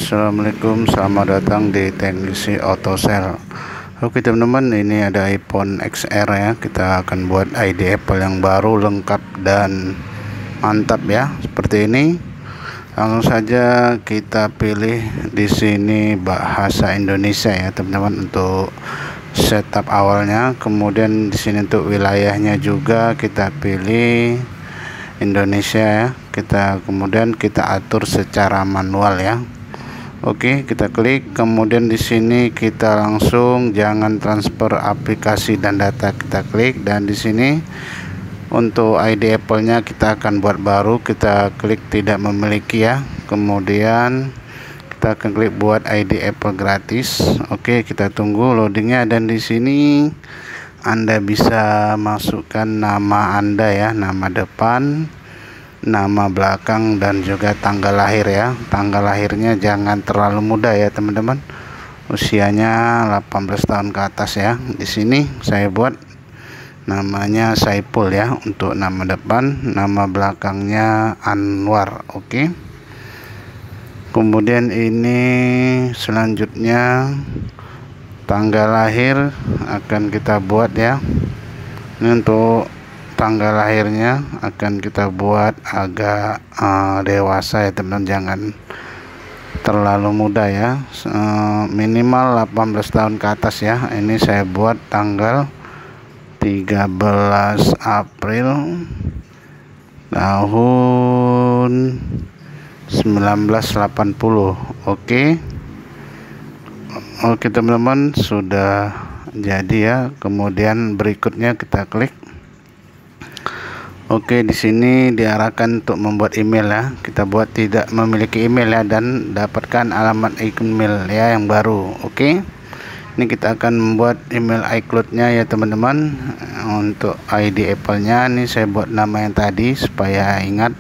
Assalamualaikum, selamat datang di Teknisi Autosel. Oke teman-teman, ini ada iPhone XR ya. Kita akan buat ID Apple yang baru, lengkap dan mantap ya, seperti ini. Langsung saja kita pilih di sini bahasa Indonesia ya teman-teman untuk setup awalnya. Kemudian di sini untuk wilayahnya juga kita pilih Indonesia ya. Kemudian kita atur secara manual ya. Oke, kita klik, kemudian di sini kita langsung jangan transfer aplikasi dan data, kita klik, dan di sini untuk ID Apple-nya kita akan buat baru, kita klik tidak memiliki ya. Kemudian kita akan klik buat ID Apple gratis. Oke, kita tunggu loadingnya, dan di sini Anda bisa masukkan nama Anda ya, nama depan, nama belakang, dan juga tanggal lahir ya. Tanggal lahirnya jangan terlalu muda ya teman-teman, usianya 18 tahun ke atas ya. Di sini saya buat namanya Saipul ya untuk nama depan, nama belakangnya Anwar. Oke, kemudian ini selanjutnya tanggal lahir akan kita buat ya. Ini untuk tanggal lahirnya akan kita buat agak dewasa ya teman-teman, jangan terlalu muda ya, minimal 18 tahun ke atas ya. Ini saya buat tanggal 13 April tahun 1980. Oke teman-teman, sudah jadi ya. Kemudian berikutnya kita klik. Oke, di sini diarahkan untuk membuat email ya. Kita buat tidak memiliki email ya, dan dapatkan alamat email ya yang baru. Oke, ini kita akan membuat email iCloud-nya ya teman-teman. Untuk ID Apple-nya ini saya buat nama yang tadi supaya ingat,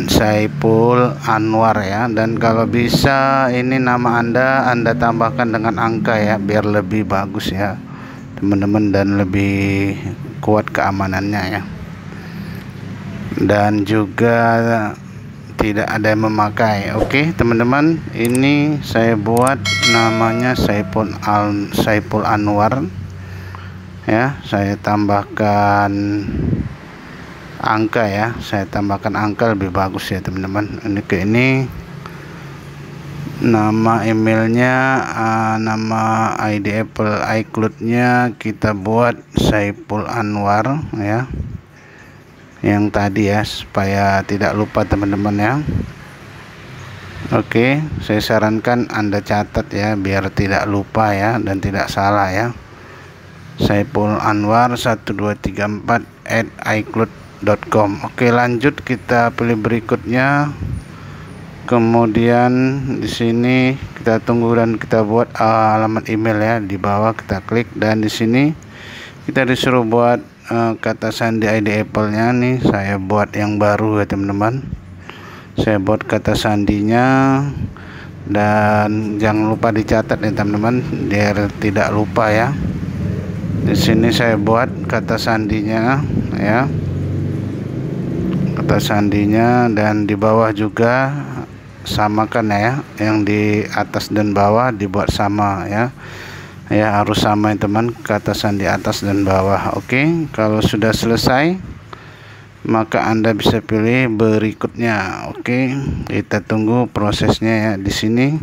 Saipul Anwar ya. Dan kalau bisa ini nama Anda tambahkan dengan angka ya, biar lebih bagus ya teman-teman, dan lebih kuat keamanannya ya, dan juga tidak ada yang memakai. Oke teman-teman, ini saya buat namanya Saipul Anwar ya. Saya tambahkan angka ya, saya tambahkan angka lebih bagus ya teman-teman. Ini nama emailnya, nama ID Apple iCloud-nya kita buat Saipul Anwar ya, yang tadi ya, supaya tidak lupa teman-teman ya. Oke, saya sarankan Anda catat ya biar tidak lupa ya dan tidak salah ya. Saipul Anwar 1234@icloud.com. Oke, lanjut, kita pilih berikutnya. Kemudian di sini kita tunggu dan kita buat alamat email ya, di bawah kita klik, dan di sini kita disuruh buat kata sandi ID Apple-nya. Nih saya buat yang baru ya teman-teman. Saya buat kata sandinya, dan jangan lupa dicatat ya teman-teman biar tidak lupa ya. Di sini saya buat kata sandinya ya, kata sandinya, dan di bawah juga samakan ya, yang di atas dan bawah dibuat sama ya. Ya, harus sama ya teman, kata sandi atas dan bawah. Oke, kalau sudah selesai maka Anda bisa pilih berikutnya. Oke, kita tunggu prosesnya ya. Di sini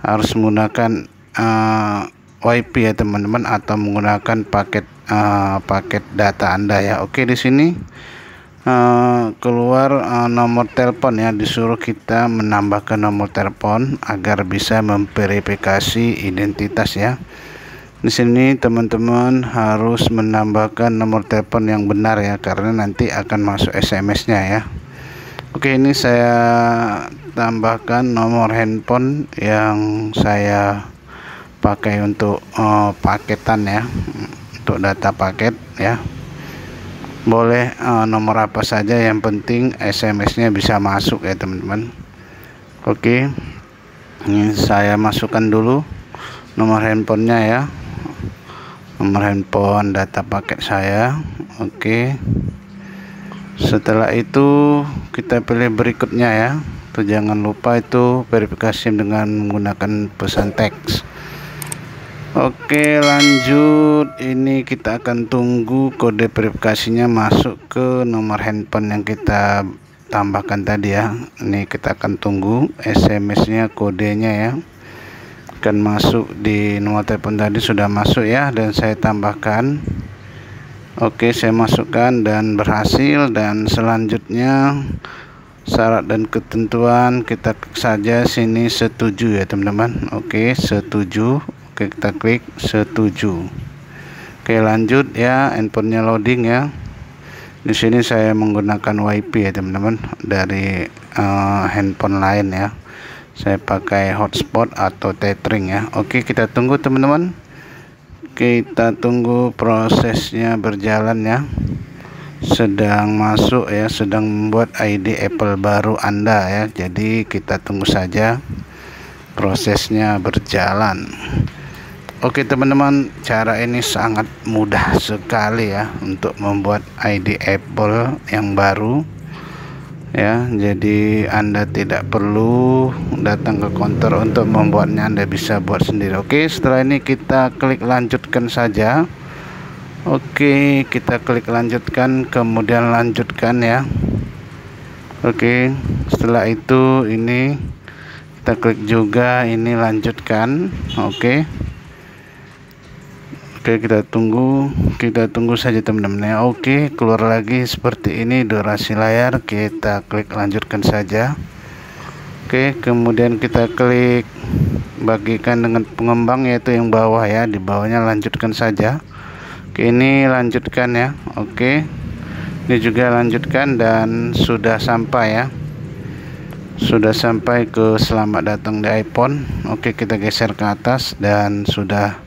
harus menggunakan WiFi ya teman-teman, atau menggunakan paket data Anda ya. Oke, di sini keluar nomor telepon ya, disuruh kita menambahkan nomor telepon agar bisa memverifikasi identitas ya. Di sini teman-teman harus menambahkan nomor telepon yang benar ya, karena nanti akan masuk SMS-nya ya. Oke, ini saya tambahkan nomor handphone yang saya pakai untuk paketan ya, untuk data paket ya. Boleh nomor apa saja, yang penting SMS-nya bisa masuk ya teman-teman. Oke, ini saya masukkan dulu nomor handphonenya ya, nomor handphone data paket saya. Oke, setelah itu kita pilih berikutnya ya tuh jangan lupa itu verifikasi dengan menggunakan pesan teks. Oke, lanjut. Ini kita akan tunggu kode verifikasinya masuk ke nomor handphone yang kita tambahkan tadi ya. Ini kita akan tunggu SMS-nya, kodenya ya, akan masuk di nomor telepon tadi. Sudah masuk ya, dan saya tambahkan. Oke, saya masukkan dan berhasil. Dan selanjutnya syarat dan ketentuan kita klik saja sini setuju ya teman-teman. Oke, setuju. Oke, kita klik setuju. Oke, lanjut ya, handphonenya loading ya. Di sini saya menggunakan WiFi ya teman-teman, dari handphone lain ya. Saya pakai hotspot atau tethering ya. Oke, kita tunggu teman-teman. Kita tunggu prosesnya berjalan ya. Sedang masuk ya, sedang membuat ID Apple baru Anda ya. Jadi kita tunggu saja prosesnya berjalan. Oke teman-teman, cara ini sangat mudah sekali ya untuk membuat ID Apple yang baru ya. Jadi Anda tidak perlu datang ke counter untuk membuatnya, Anda bisa buat sendiri. Oke, setelah ini kita klik lanjutkan saja. Oke, kita klik lanjutkan, kemudian lanjutkan ya. Oke, setelah itu ini kita klik juga ini lanjutkan. Oke, kita tunggu saja teman-teman ya. Oke, keluar lagi seperti ini durasi layar, kita klik lanjutkan saja. Oke, kemudian kita klik bagikan dengan pengembang, yaitu yang bawah ya, di bawahnya lanjutkan saja. Oke, ini lanjutkan ya. Oke, ini juga lanjutkan dan sudah sampai ya, sudah sampai ke selamat datang di iPhone. Oke, kita geser ke atas dan sudah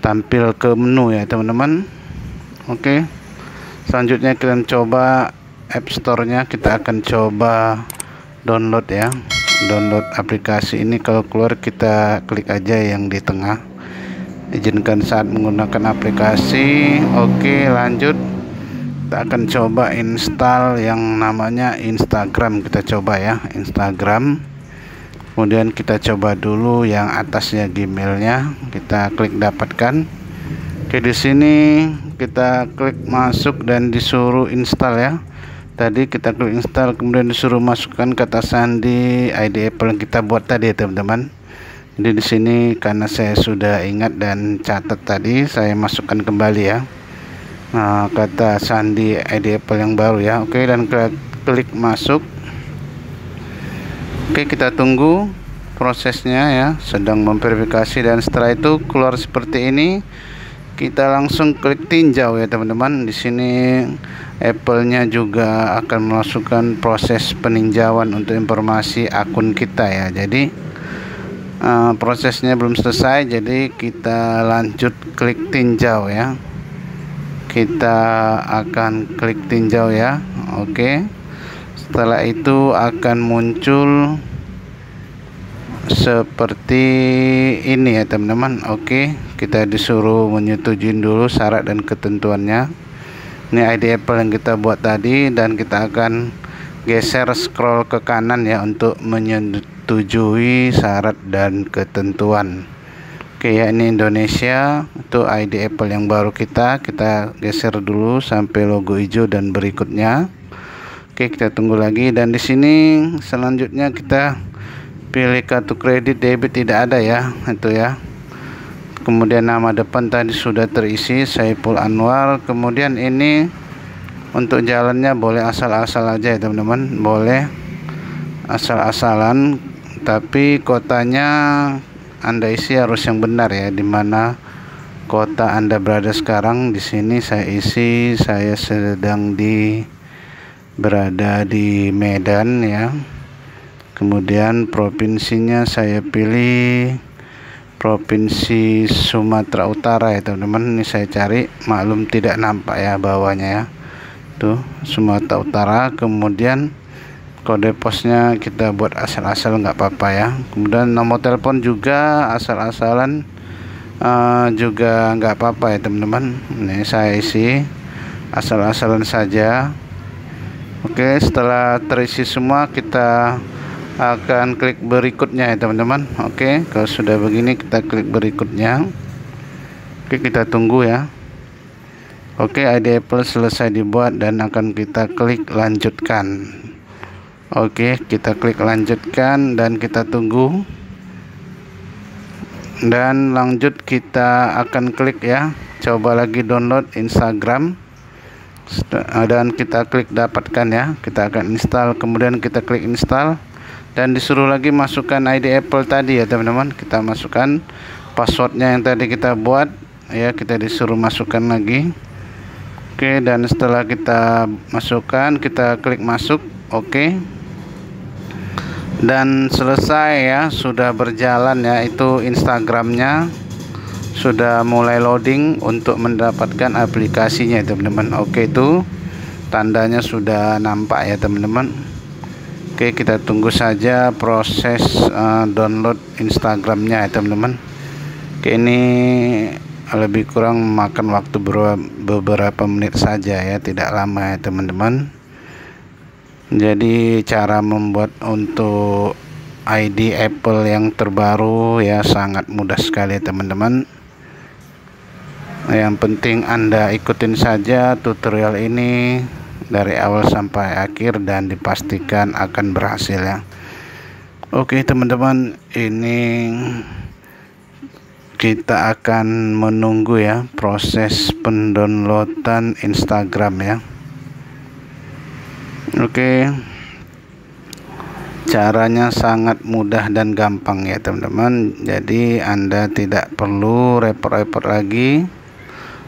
tampil ke menu ya teman-teman. Oke, selanjutnya kita coba App Store-nya. Kita akan coba download ya, download aplikasi ini. Kalau keluar kita klik aja yang di tengah, izinkan saat menggunakan aplikasi. Oke, lanjut. Kita akan coba install yang namanya Instagram. Kita coba ya, Instagram. Kemudian kita coba dulu yang atasnya Gmailnya, kita klik dapatkan. Oke, di sini kita klik masuk dan disuruh install ya. Tadi kita klik install, kemudian disuruh masukkan kata sandi ID Apple yang kita buat tadi ya teman-teman. Jadi di sini karena saya sudah ingat dan catat tadi, saya masukkan kembali ya. Nah, kata sandi ID Apple yang baru ya. Oke, dan klik masuk. Oke, kita tunggu prosesnya ya, sedang memverifikasi, dan setelah itu keluar seperti ini. Kita langsung klik tinjau ya teman-teman. Di sini Apple-nya juga akan memasukkan proses peninjauan untuk informasi akun kita ya. Jadi prosesnya belum selesai, jadi kita lanjut klik tinjau ya. Kita akan klik tinjau ya. Oke, setelah itu akan muncul seperti ini ya teman-teman. Oke, kita disuruh menyetujui dulu syarat dan ketentuannya. Ini ID Apple yang kita buat tadi, dan kita akan geser scroll ke kanan ya untuk menyetujui syarat dan ketentuan. Oke ya, ini Indonesia, itu ID Apple yang baru kita geser dulu sampai logo hijau dan berikutnya. Oke, kita tunggu lagi, dan di sini selanjutnya kita pilih kartu kredit, debit tidak ada ya, itu ya. Kemudian nama depan tadi sudah terisi, Saiful Anwar. Kemudian ini untuk jalannya boleh asal-asal aja ya teman-teman, boleh asal-asalan, tapi kotanya Anda isi harus yang benar ya, dimana kota Anda berada sekarang. Di sini saya isi, saya sedang berada di Medan ya. Kemudian provinsinya saya pilih Provinsi Sumatera Utara ya teman-teman. Ini saya cari, maklum tidak nampak ya bawahnya ya, tuh Sumatera Utara. Kemudian kode posnya kita buat asal-asal, nggak apa-apa ya. Kemudian nomor telepon juga asal-asalan juga nggak apa-apa ya teman-teman. Ini saya isi asal-asalan saja. Oke, setelah terisi semua kita akan klik berikutnya ya teman-teman. Oke, kalau sudah begini kita klik berikutnya. Oke, kita tunggu ya. Oke, ID Apple selesai dibuat dan akan kita klik lanjutkan. Oke, kita klik lanjutkan dan kita tunggu. Dan lanjut kita akan klik ya, coba lagi download Instagram dan kita klik dapatkan ya. Kita akan install, kemudian kita klik install dan disuruh lagi masukkan ID Apple tadi ya teman-teman. Kita masukkan passwordnya yang tadi kita buat ya, kita disuruh masukkan lagi. Oke, dan setelah kita masukkan kita klik masuk. Oke, dan selesai ya, sudah berjalan ya, itu Instagramnya sudah mulai loading untuk mendapatkan aplikasinya teman-teman. Oke, itu tandanya sudah nampak ya teman-teman. Oke, kita tunggu saja proses download Instagramnya ya teman-teman. Oke, ini lebih kurang memakan waktu beberapa menit saja ya, tidak lama ya teman-teman. Jadi cara membuat untuk ID Apple yang terbaru ya sangat mudah sekali teman-teman. Yang penting Anda ikutin saja tutorial ini dari awal sampai akhir dan dipastikan akan berhasil ya. Oke teman-teman, ini kita akan menunggu ya proses pendownloadan Instagram ya. Oke, caranya sangat mudah dan gampang ya teman-teman. Jadi Anda tidak perlu repot-repot lagi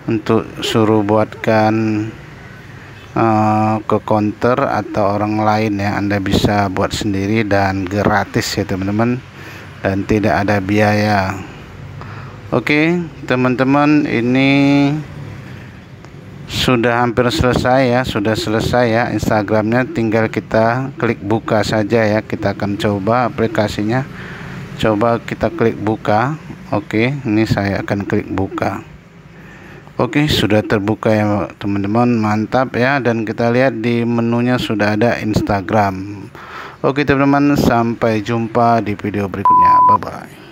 untuk suruh buatkan ke counter atau orang lain ya. Anda bisa buat sendiri dan gratis ya teman-teman, dan tidak ada biaya. Oke teman-teman, ini sudah hampir selesai ya, sudah selesai ya Instagramnya. Tinggal kita klik buka saja ya. Kita akan coba aplikasinya, coba kita klik buka. Oke, ini saya akan klik buka. Oke, sudah terbuka ya teman-teman, mantap ya. Dan kita lihat di menunya sudah ada Instagram. Oke teman-teman, sampai jumpa di video berikutnya. Bye bye.